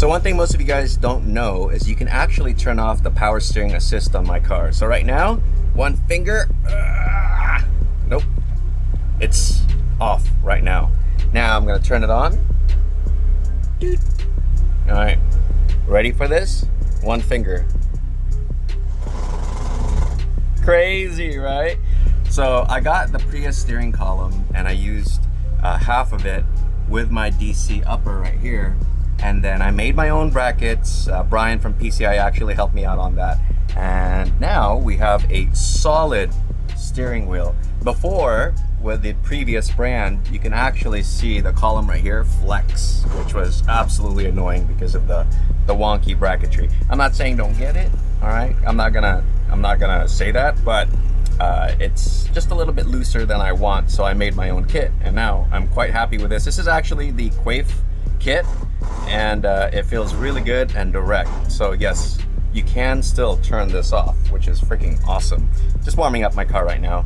So one thing most of you guys don't know is you can actually turn off the power steering assist on my car. So right now, one finger, nope, it's off right now. Now I'm gonna turn it on. All right, ready for this? One finger. Crazy, right? So I got the Prius steering column and I used half of it with my DC upper right here. And then I made my own brackets. Brian from PCI actually helped me out on that. And now we have a solid steering wheel. Before, with the previous brand, you can actually see the column right here flex, which was absolutely annoying because of the wonky bracketry. I'm not saying don't get it, all right? I'm not gonna say that, but it's just a little bit looser than I want, so I made my own kit, and now I'm quite happy with this. This is actually the Quaife kit, and it feels really good and direct. So yes, you can still turn this off, which is freaking awesome. Just warming up my car right now.